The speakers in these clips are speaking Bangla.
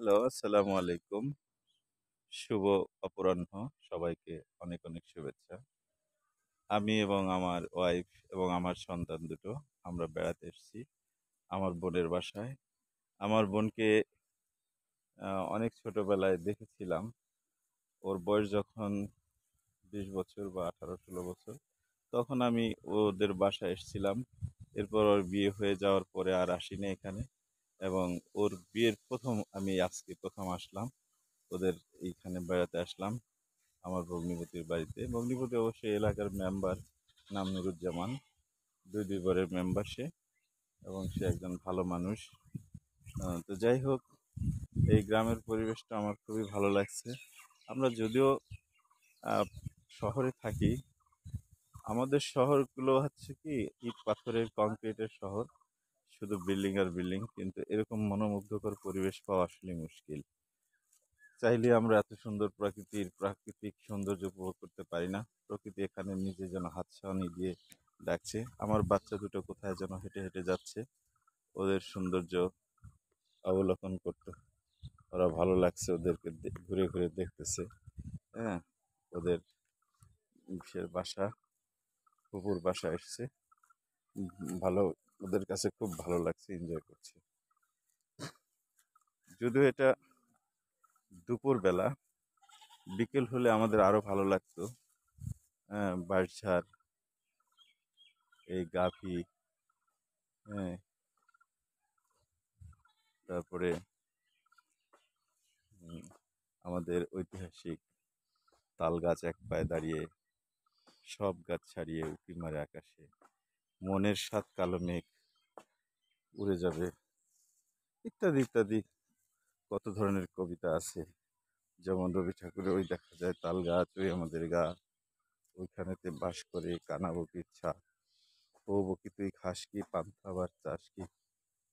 হ্যালো, আসসালামু আলাইকুম। শুভ অপরাহ্ন। সবাইকে অনেক, অনেক শুভেচ্ছা। আমি এবং আমার ওয়াইফ এবং আমার সন্তান দুটো আমরা বেড়াতে এসেছি আমার বোনের বাসায়। আমার বোনকে অনেক ছোটবেলায় দেখেছিলাম। ওর বয়স যখন ২০ বছর বা ১৮-১৬ বছর, তখন আমি ওদের বাসায় এসেছিলাম। এরপর ওর বিয়ে হয়ে যাওয়ার পরে আর আসিনি এখানে এবং ওর বিয়ের আমি আজকে ১ম আসলাম। ওদের এইখানে বেড়াতে আসলাম। আমার ভগ্নিপতির বাড়িতে। ভগ্নিপতি অবশ্যই এলাকার মেম্বার, নাম নুরুজ্জামান। ২ বারের মেম্বার সে এবং সে একজন ভালো মানুষ। তো যাই হোক, এই গ্রামের পরিবেশটা আমার খুবই ভালো লাগছে। আমরা যদিও আ শহরে থাকি, আমাদের শহরগুলো হচ্ছে কি ইট পাথরের কংক্রিটের শহর। শুধু বিল্ডিং আর বিল্ডিং। কিন্তু এরকম মনোমুগ্ধকর পরিবেশ পাওয়া আসলেই মুশকিল। চাইলে আমরা এত সুন্দর প্রাকৃতিক সৌন্দর্য উপভোগ করতে পারি না। প্রকৃতি এখানে নিজে যেন হাতছানি দিয়ে ডাকছে। আমার বাচ্চা দুটো কোথায় যেন হেঁটে হেঁটে যাচ্ছে। ওদের সৌন্দর্য অবলোকন করতে ওরা ভালো লাগছে, ওদেরকে ঘুরে ঘুরে দেখতেছে। হ্যাঁ, ওদের ইসের বাসা, ফুপুর বাসা এসছে। উম, ভালো, ওদের কাছে খুব ভালো লাগছে, এনজয় করছে। যদিও এটা দুপুর বেলা, বিকেল হলে আমাদের আরো ভালো লাগতো। হ্যাঁ, বাঁশঝাড়, এই গাভী, হ্যাঁ, তারপরে উম, আমাদের ঐতিহাসিক তাল গাছ এক পায়ে দাঁড়িয়ে, সব গাছ ছাড়িয়ে উঁকি মারে আকাশে, মনের সাত কালো মেঘ উড়ে যাবে, ইত্যাদি ইত্যাদি কত ধরনের কবিতা আছে। যেমন রবি ঠাকুরের ওই দেখা যায় তাল গাছ, ওই আমাদের গা, ওইখানেতে বাস করে কানা বকির ছা, ও বকি তুই খাস কি পান্থা আবার চাস কি,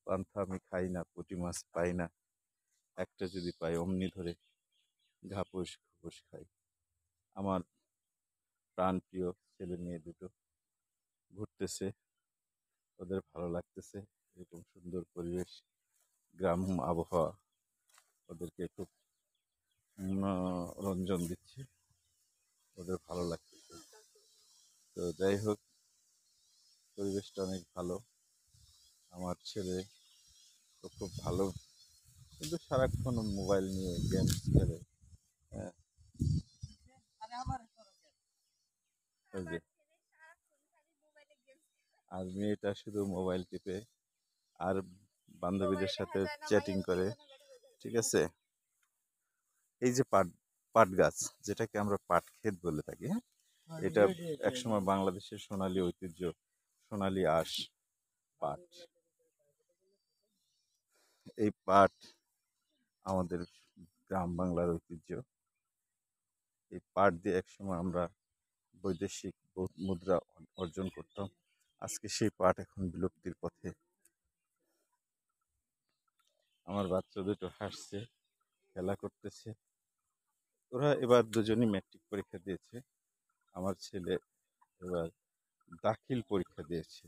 পান্থা আমি খাই না, পুঁটি মাছ পাই না, একটা যদি পাই অমনি ধরে ঘাপুস ঘুপুস খাই। আমার প্রাণ প্রিয় ছেলে মেয়ে দুটো ঘুরতেছে, ওদের ভালো লাগতেছে। এরকম সুন্দর পরিবেশ, গ্রাম আবহাওয়া ওদেরকে খুব মনোরঞ্জন দিচ্ছে, ওদের ভালো লাগতেছে। তো যাই হোক, পরিবেশটা অনেক ভালো। আমার ছেলে তো খুব ভালো, কিন্তু সারাক্ষণ মোবাইল নিয়ে গেমস খেলে। হ্যাঁ, ওই যে, আর মেয়েটা শুধু মোবাইল টিপে আর বান্ধবীদের সাথে চ্যাটিং করে। ঠিক আছে, এই যে পাট পাট গাছ, যেটাকে আমরা পাট ক্ষেত বলে থাকি, হ্যাঁ, এটা একসময় বাংলাদেশের সোনালী ঐতিহ্য, সোনালী আঁশ পাট। এই পাট আমাদের গ্রাম বাংলার ঐতিহ্য। এই পাট দিয়ে একসময় আমরা বৈদেশিক মুদ্রা অর্জন করতাম। আজকে সেই পাট এখন বিলুপ্তির পথে। আমার বাচ্চা দুটো হাসছে, খেলা করতেছে। ওরা এবার দুজনই ম্যাট্রিক পরীক্ষা দিয়েছে। আমার ছেলে এবার দাখিল পরীক্ষা দিয়েছে।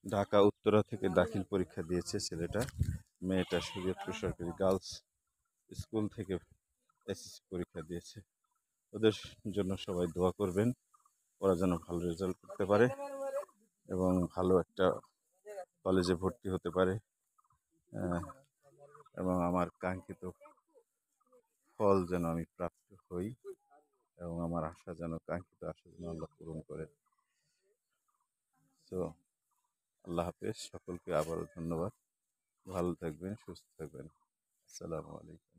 ঢাকা উত্তরা থেকে দাখিল পরীক্ষা দিয়েছে ছেলেটা। মেয়েটা শরীয়তপুর সরকারি গার্লস স্কুল থেকে এসএসসি পরীক্ষা দিয়েছে। ওদের জন্য সবাই দোয়া করবেন, ওরা যেন ভালো রেজাল্ট করতে পারে এবং ভালো একটা কলেজে ভর্তি হতে পারে। আহ, এবং আমার কাঙ্ক্ষিত ফল যেন আমি প্রাপ্ত হই এবং আমার আশা যেন, কাঙ্ক্ষিত আশা যেন আল্লাহ পূরণ করেন। তো আল্লাহ হাফেজ, সকলকে আবারও ধন্যবাদ। ভালো থাকবেন, সুস্থ থাকবেন। আসসালামু আলাইকুম।